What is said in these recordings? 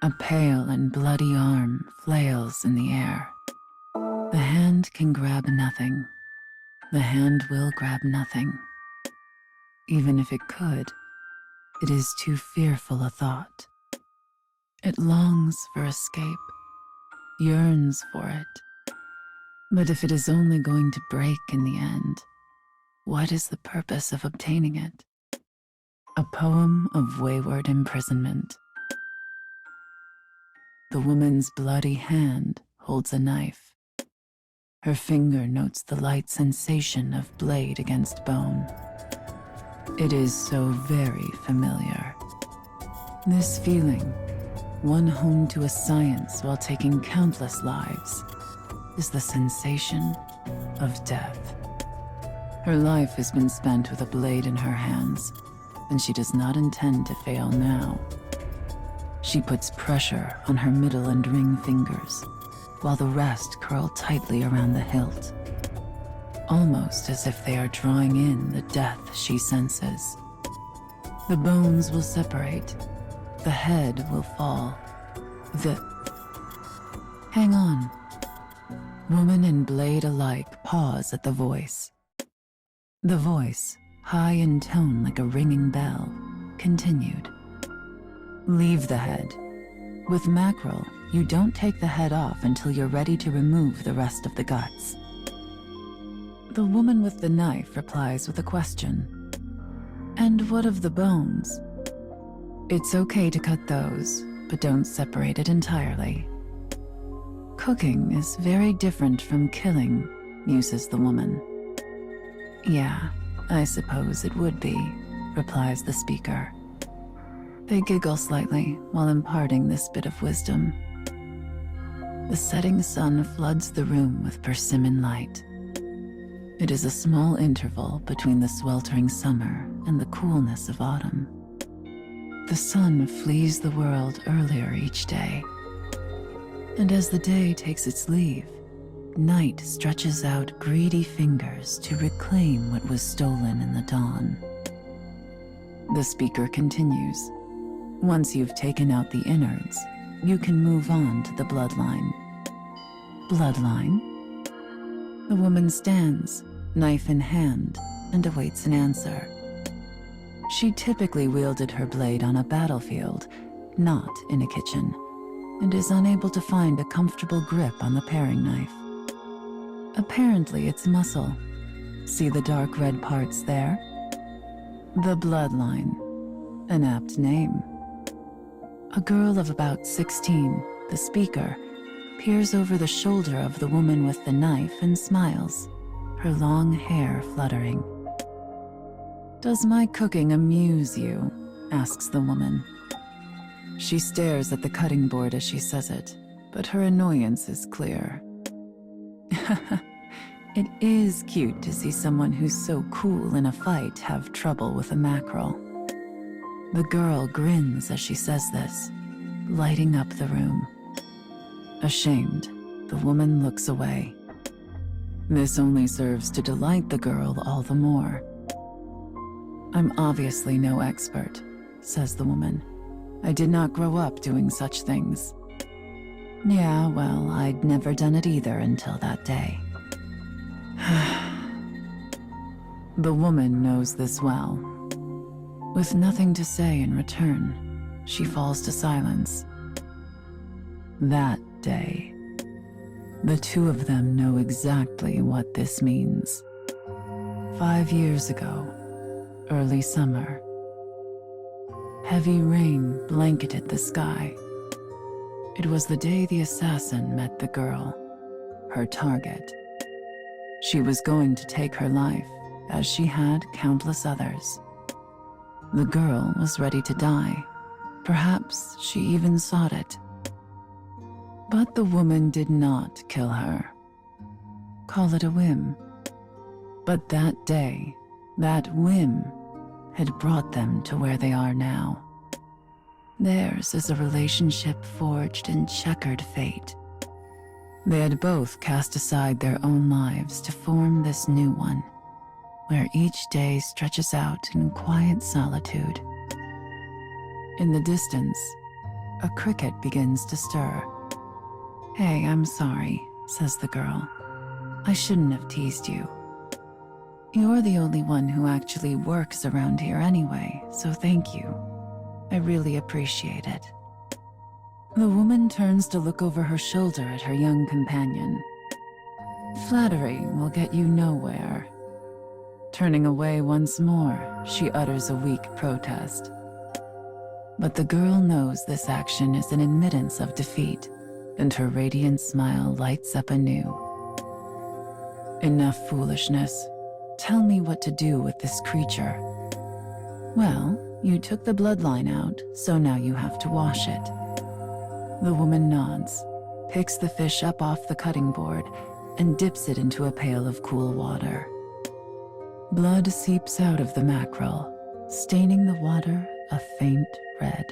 A pale and bloody arm flails in the air. The hand can grab nothing. The hand will grab nothing. Even if it could, it is too fearful a thought. It longs for escape, yearns for it. But if it is only going to break in the end, what is the purpose of obtaining it? A poem of wayward imprisonment. The woman's bloody hand holds a knife. Her finger notes the light sensation of blade against bone. It is so very familiar. This feeling, one honed to a science while taking countless lives, is the sensation of death. Her life has been spent with a blade in her hands, and she does not intend to fail now. She puts pressure on her middle and ring fingers, while the rest curl tightly around the hilt, almost as if they are drawing in the death she senses. The bones will separate, the head will fall. Hang on. Woman and blade alike pause at the voice. The voice, high in tone like a ringing bell, continued. Leave the head. With mackerel, you don't take the head off until you're ready to remove the rest of the guts. The woman with the knife replies with a question. And what of the bones? It's okay to cut those, but don't separate it entirely. Cooking is very different from killing, muses the woman. Yeah, I suppose it would be, replies the speaker. They giggle slightly while imparting this bit of wisdom. The setting sun floods the room with persimmon light. It is a small interval between the sweltering summer and the coolness of autumn. The sun flees the world earlier each day. And as the day takes its leave, night stretches out greedy fingers to reclaim what was stolen in the dawn. The speaker continues. Once you've taken out the innards, you can move on to the bloodline. Bloodline? The woman stands, knife in hand, and awaits an answer. She typically wielded her blade on a battlefield, not in a kitchen, and is unable to find a comfortable grip on the paring knife. Apparently it's muscle. See the dark red parts there? The bloodline. An apt name. A girl of about 16, the speaker, peers over the shoulder of the woman with the knife and smiles, her long hair fluttering. Does my cooking amuse you? Asks the woman. She stares at the cutting board as she says it, but her annoyance is clear. It is cute to see someone who's so cool in a fight have trouble with a mackerel. The girl grins as she says this, lighting up the room. Ashamed, the woman looks away. This only serves to delight the girl all the more. I'm obviously no expert, says the woman. I did not grow up doing such things. Yeah, well, I'd never done it either until that day. The woman knows this well. With nothing to say in return, she falls to silence. That day, the two of them know exactly what this means. 5 years ago, early summer. Heavy rain blanketed the sky. It was the day the assassin met the girl, her target. She was going to take her life, as she had countless others. The girl was ready to die. Perhaps she even sought it. But the woman did not kill her. Call it a whim. But that day, that whim had brought them to where they are now. Theirs is a relationship forged in checkered fate. They had both cast aside their own lives to form this new one, where each day stretches out in quiet solitude. In the distance, a cricket begins to stir. "Hey, I'm sorry," says the girl. "I shouldn't have teased you. You're the only one who actually works around here anyway, so thank you. I really appreciate it." The woman turns to look over her shoulder at her young companion. "Flattery will get you nowhere." Turning away once more, she utters a weak protest. But the girl knows this action is an admittance of defeat, and her radiant smile lights up anew. "Enough foolishness. Tell me what to do with this creature." "Well, you took the bloodline out, so now you have to wash it." The woman nods, picks the fish up off the cutting board, and dips it into a pail of cool water. Blood seeps out of the mackerel, staining the water a faint red.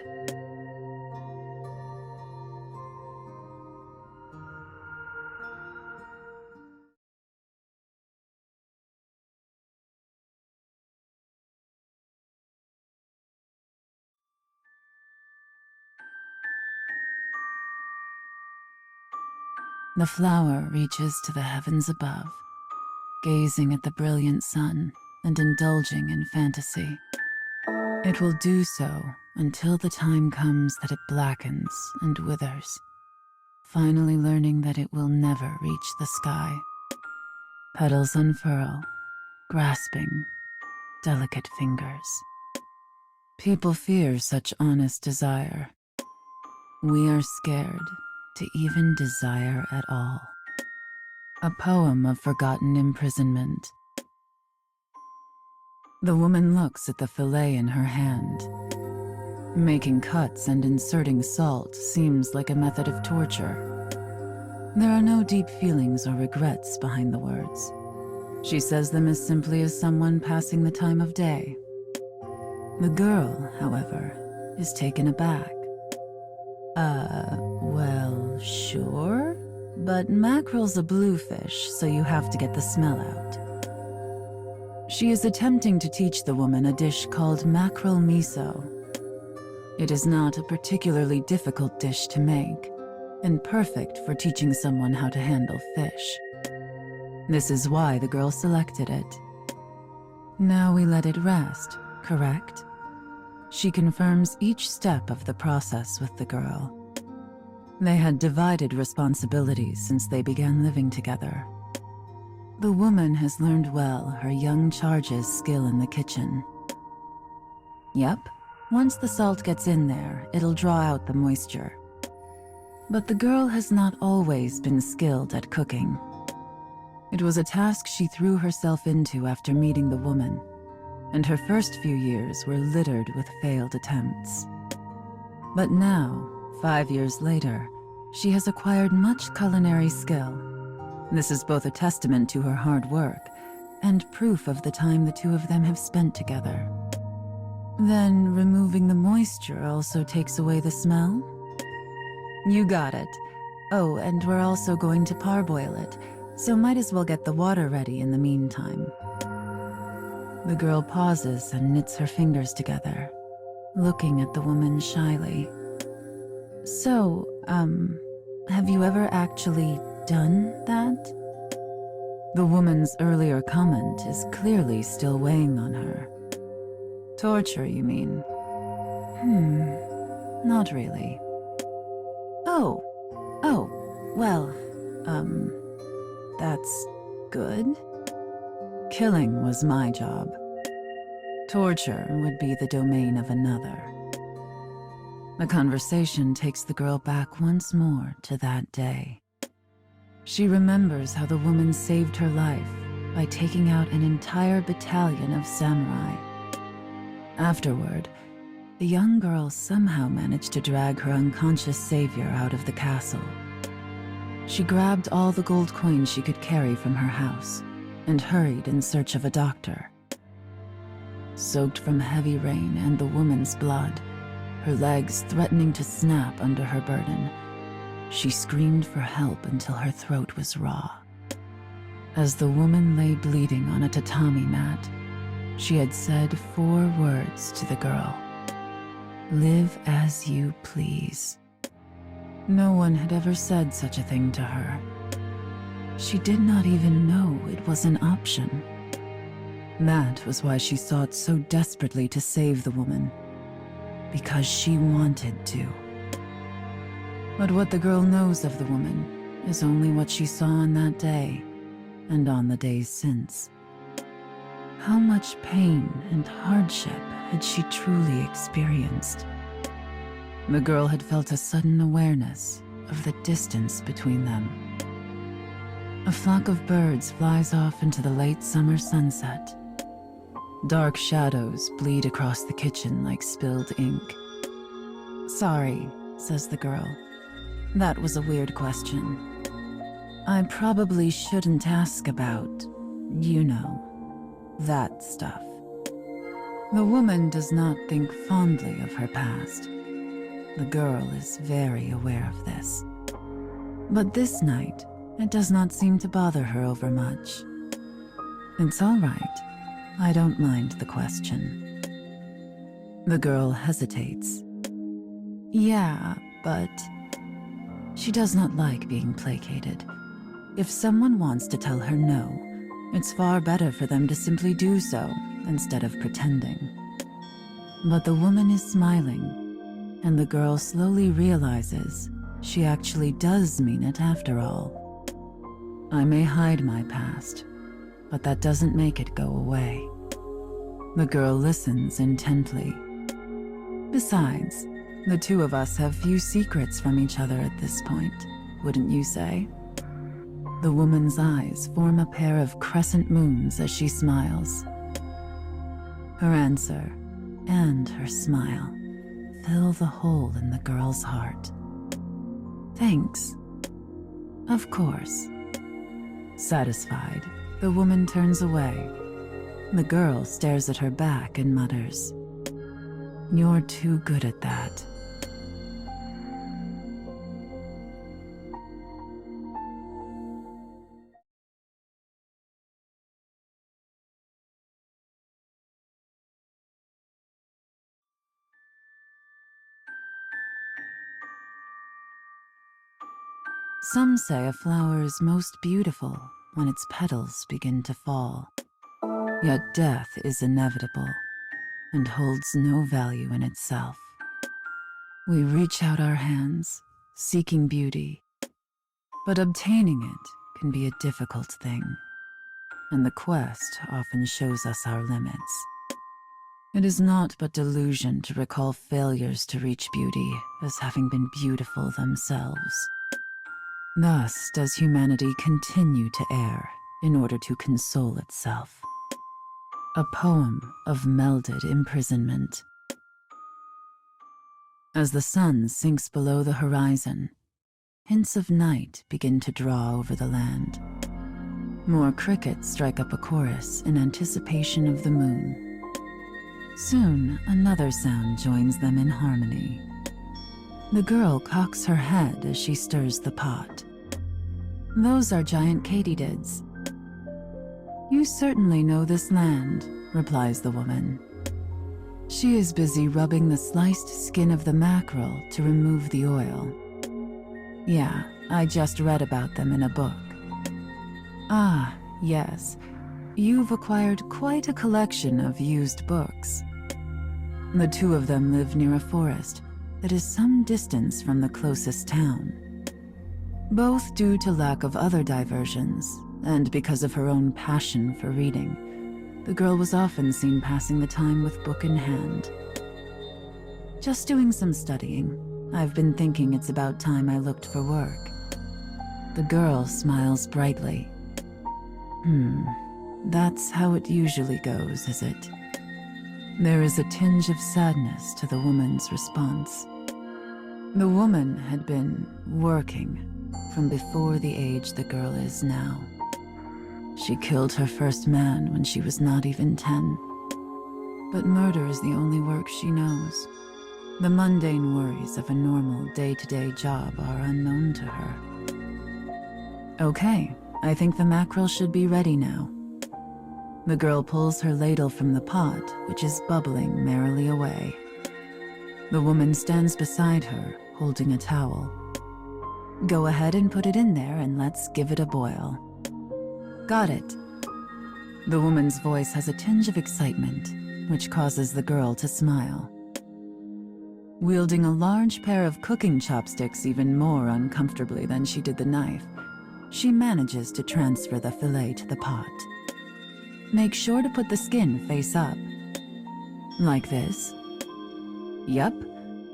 The flower reaches to the heavens above, gazing at the brilliant sun and indulging in fantasy. It will do so until the time comes that it blackens and withers, finally learning that it will never reach the sky. Petals unfurl, grasping delicate fingers. People fear such honest desire. We are scared to even desire at all. A poem of forgotten imprisonment. The woman looks at the fillet in her hand. Making cuts and inserting salt seems like a method of torture. There are no deep feelings or regrets behind the words. She says them as simply as someone passing the time of day. The girl, however, is taken aback. Well, sure, but mackerel's a bluefish, so you have to get the smell out. She is attempting to teach the woman a dish called mackerel miso. It is not a particularly difficult dish to make, and perfect for teaching someone how to handle fish. This is why the girl selected it. Now we let it rest, correct? She confirms each step of the process with the girl. They had divided responsibilities since they began living together. The woman has learned well her young charge's skill in the kitchen. Yep, once the salt gets in there, it'll draw out the moisture. But the girl has not always been skilled at cooking. It was a task she threw herself into after meeting the woman, and her first few years were littered with failed attempts. But now, 5 years later, she has acquired much culinary skill. This is both a testament to her hard work and proof of the time the two of them have spent together. Then, removing the moisture also takes away the smell? You got it. Oh, and we're also going to parboil it, so might as well get the water ready in the meantime. The girl pauses and knits her fingers together, looking at the woman shyly. So, have you ever actually done that? The woman's earlier comment is clearly still weighing on her. Torture, you mean? Not really. Oh, well, that's good. Killing was my job. Torture would be the domain of another. The conversation takes the girl back once more to that day. She remembers how the woman saved her life by taking out an entire battalion of samurai. Afterward, the young girl somehow managed to drag her unconscious savior out of the castle. She grabbed all the gold coins she could carry from her house and hurried in search of a doctor. Soaked from heavy rain and the woman's blood, her legs threatening to snap under her burden, she screamed for help until her throat was raw. As the woman lay bleeding on a tatami mat, she had said 4 words to the girl. Live as you please. No one had ever said such a thing to her. She did not even know it was an option. That was why she sought so desperately to save the woman. Because she wanted to. But what the girl knows of the woman is only what she saw on that day, and on the days since. How much pain and hardship had she truly experienced? The girl had felt a sudden awareness of the distance between them. A flock of birds flies off into the late summer sunset. Dark shadows bleed across the kitchen like spilled ink. "Sorry," says the girl. "That was a weird question. I probably shouldn't ask about, you know, that stuff." The woman does not think fondly of her past. The girl is very aware of this. But this night, it does not seem to bother her overmuch. "It's all right. I don't mind the question." The girl hesitates. "Yeah, but..." She does not like being placated. If someone wants to tell her no, it's far better for them to simply do so instead of pretending. But the woman is smiling, and the girl slowly realizes she actually does mean it after all. "I may hide my past, but that doesn't make it go away." The girl listens intently. "Besides, the two of us have few secrets from each other at this point, wouldn't you say?" The woman's eyes form a pair of crescent moons as she smiles. Her answer, and her smile, fill the hole in the girl's heart. "Thanks." "Of course." Satisfied, the woman turns away. The girl stares at her back and mutters, "You're too good at that." Some say a flower is most beautiful when its petals begin to fall. Yet death is inevitable and holds no value in itself. We reach out our hands, seeking beauty, but obtaining it can be a difficult thing, and the quest often shows us our limits. It is not but delusion to recall failures to reach beauty as having been beautiful themselves. Thus does humanity continue to err in order to console itself. A poem of melded imprisonment. As the sun sinks below the horizon, hints of night begin to draw over the land. More crickets strike up a chorus in anticipation of the moon. Soon, another sound joins them in harmony. The girl cocks her head as she stirs the pot. "Those are giant katydids." "You certainly know this land," replies the woman. She is busy rubbing the sliced skin of the mackerel to remove the oil. "Yeah, I just read about them in a book." "Ah, yes. You've acquired quite a collection of used books." The two of them live near a forest that is some distance from the closest town. Both due to lack of other diversions, and because of her own passion for reading, the girl was often seen passing the time with book in hand. "Just doing some studying. I've been thinking it's about time I looked for work." The girl smiles brightly. That's how it usually goes, is it?" There is a tinge of sadness to the woman's response. The woman had been working from before the age the girl is now. She killed her first man when she was not even 10. But murder is the only work she knows. The mundane worries of a normal day-to-day job are unknown to her. "Okay, I think the mackerel should be ready now." The girl pulls her ladle from the pot, which is bubbling merrily away. The woman stands beside her, holding a towel. Go ahead and put it in there and let's give it a boil. Got it. The woman's voice has a tinge of excitement, which causes the girl to smile. Wielding a large pair of cooking chopsticks even more uncomfortably than she did the knife, she manages to transfer the fillet to the pot. Make sure to put the skin face up. Like this? Yup.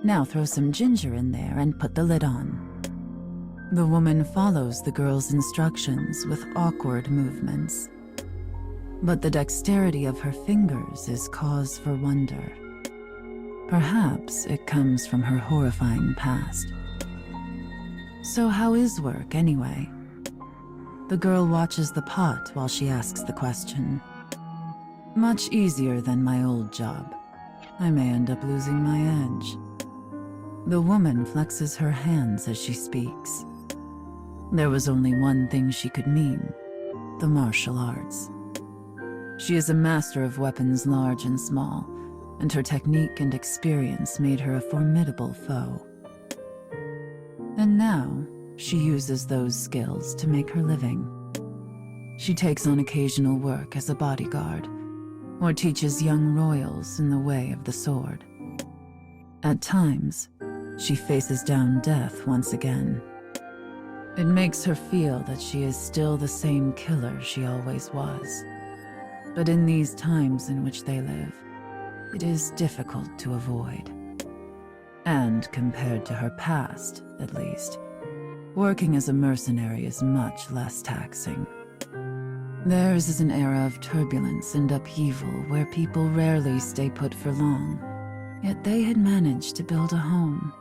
Now throw some ginger in there and put the lid on. The woman follows the girl's instructions with awkward movements. But the dexterity of her fingers is cause for wonder. Perhaps it comes from her horrifying past. So how is work, anyway? The girl watches the pot while she asks the question. Much easier than my old job. I may end up losing my edge. The woman flexes her hands as she speaks. There was only one thing she could mean: the martial arts. She is a master of weapons large and small, and her technique and experience made her a formidable foe. And now, she uses those skills to make her living. She takes on occasional work as a bodyguard, or teaches young royals in the way of the sword. At times, she faces down death once again. It makes her feel that she is still the same killer she always was. But in these times in which they live, it is difficult to avoid. And compared to her past, at least, working as a mercenary is much less taxing. Theirs is an era of turbulence and upheaval where people rarely stay put for long, yet they had managed to build a home.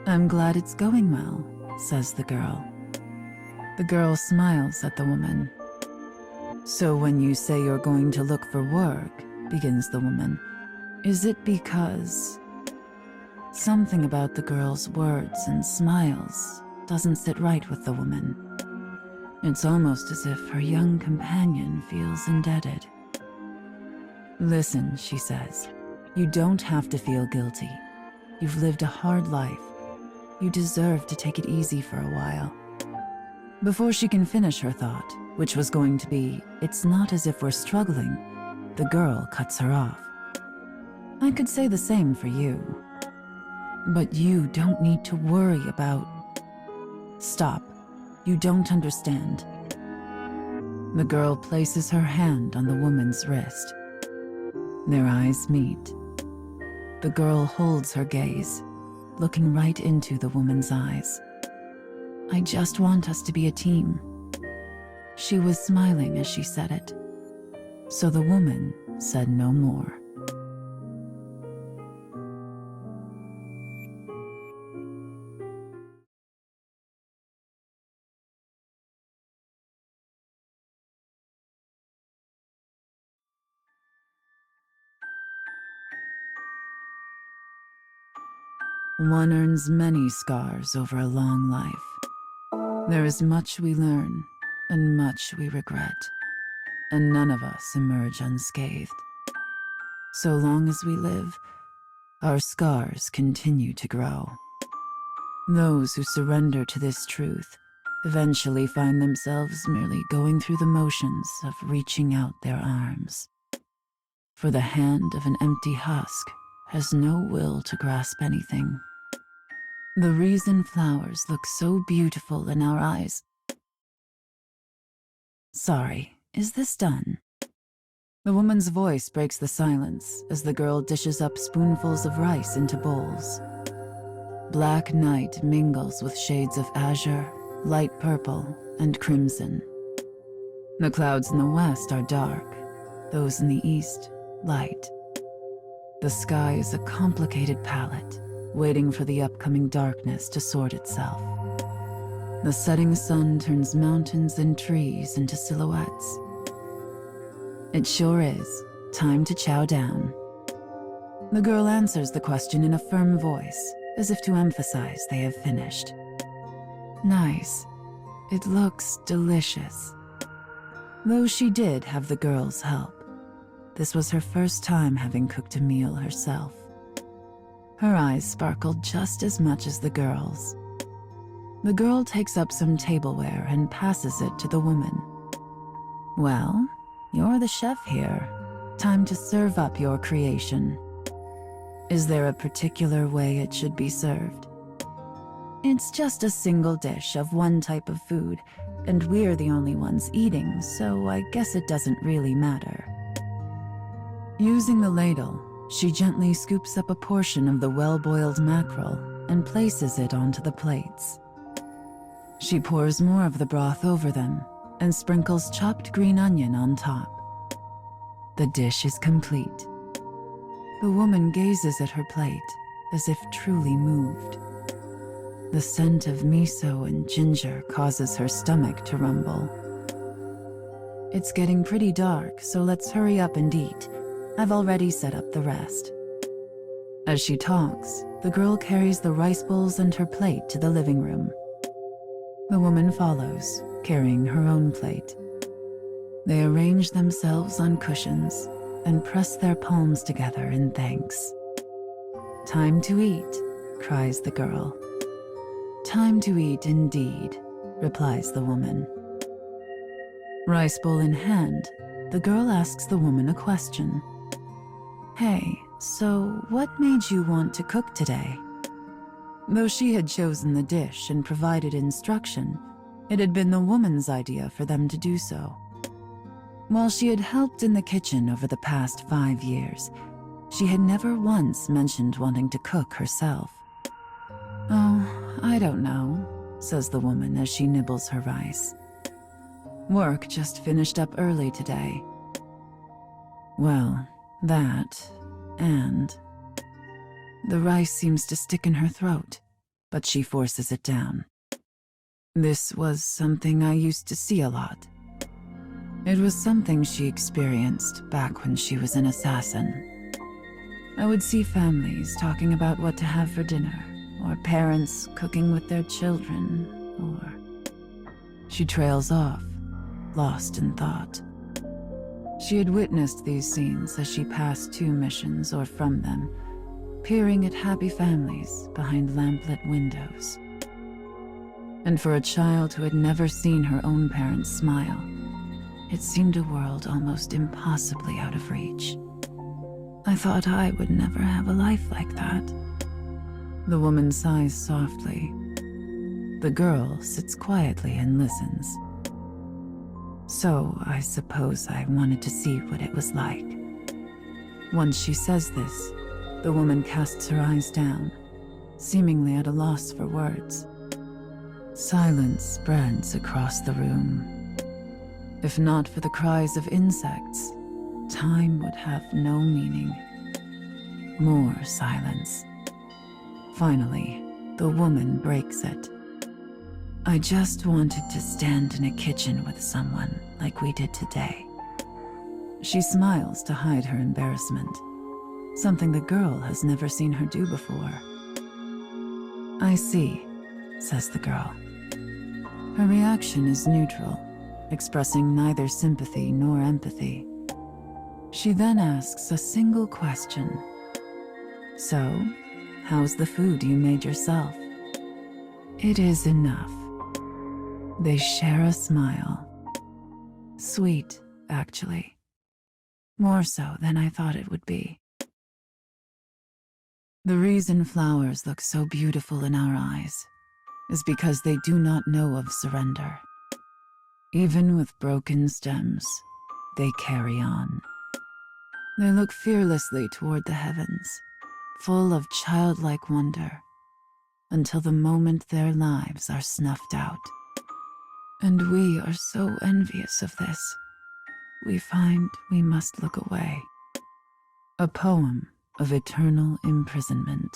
I'm glad it's going well, says the girl. The girl smiles at the woman. So when you say you're going to look for work, begins the woman, is it because... Something about the girl's words and smiles doesn't sit right with the woman. It's almost as if her young companion feels indebted. Listen, she says, you don't have to feel guilty. You've lived a hard life. You deserve to take it easy for a while. Before she can finish her thought, which was going to be, it's not as if we're struggling, the girl cuts her off. I could say the same for you. But you don't need to worry about... Stop. You don't understand. The girl places her hand on the woman's wrist. Their eyes meet. The girl holds her gaze, looking right into the woman's eyes. I just want us to be a team. She was smiling as she said it, so the woman said no more. One earns many scars over a long life. There is much we learn, and much we regret, and none of us emerge unscathed. So long as we live, our scars continue to grow. Those who surrender to this truth eventually find themselves merely going through the motions of reaching out their arms. For the hand of an empty husk has no will to grasp anything. The reason flowers look so beautiful in our eyes. Sorry, is this done? The woman's voice breaks the silence as the girl dishes up spoonfuls of rice into bowls. Black night mingles with shades of azure, light purple, and crimson. The clouds in the west are dark, those in the east, light. The sky is a complicated palette, waiting for the upcoming darkness to sort itself. The setting sun turns mountains and trees into silhouettes. It sure is. Time to chow down. The girl answers the question in a firm voice, as if to emphasize they have finished. Nice. It looks delicious. Though she did have the girl's help. This was her first time having cooked a meal herself. Her eyes sparkled just as much as the girl's. The girl takes up some tableware and passes it to the woman. Well, you're the chef here. Time to serve up your creation. Is there a particular way it should be served? It's just a single dish of one type of food, and we're the only ones eating, so I guess it doesn't really matter. Using the ladle, she gently scoops up a portion of the well-boiled mackerel and places it onto the plates. She pours more of the broth over them and sprinkles chopped green onion on top. The dish is complete. The woman gazes at her plate as if truly moved. The scent of miso and ginger causes her stomach to rumble. It's getting pretty dark, so let's hurry up and eat. I've already set up the rest. As she talks, the girl carries the rice bowls and her plate to the living room. The woman follows, carrying her own plate. They arrange themselves on cushions and press their palms together in thanks. "Time to eat," cries the girl. "Time to eat indeed," replies the woman. Rice bowl in hand, the girl asks the woman a question. "Hey, so what made you want to cook today?" Though she had chosen the dish and provided instruction, it had been the woman's idea for them to do so. While she had helped in the kitchen over the past 5 years, she had never once mentioned wanting to cook herself. "Oh, I don't know," says the woman as she nibbles her rice. "Work just finished up early today." "Well, that, and..." The rice seems to stick in her throat, but she forces it down. "This was something I used to see a lot. It was something she experienced back when she was an assassin. I would see families talking about what to have for dinner, or parents cooking with their children, or..." She trails off, lost in thought. She had witnessed these scenes as she passed 2 missions or from them, peering at happy families behind lamplit windows. And for a child who had never seen her own parents smile, it seemed a world almost impossibly out of reach. "I thought I would never have a life like that." The woman sighs softly. The girl sits quietly and listens. "So I suppose I wanted to see what it was like." Once she says this, the woman casts her eyes down, seemingly at a loss for words. Silence spreads across the room. If not for the cries of insects, time would have no meaning. More silence. Finally, the woman breaks it. "I just wanted to stand in a kitchen with someone like we did today." She smiles to hide her embarrassment, something the girl has never seen her do before. "I see," says the girl. Her reaction is neutral, expressing neither sympathy nor empathy. She then asks a single question. "So, how's the food you made yourself?" It is enough. They share a smile. Sweet, actually. More so than I thought it would be. The reason flowers look so beautiful in our eyes is because they do not know of surrender. Even with broken stems, they carry on. They look fearlessly toward the heavens, full of childlike wonder, until the moment their lives are snuffed out. And we are so envious of this, we find we must look away. A poem of eternal imprisonment.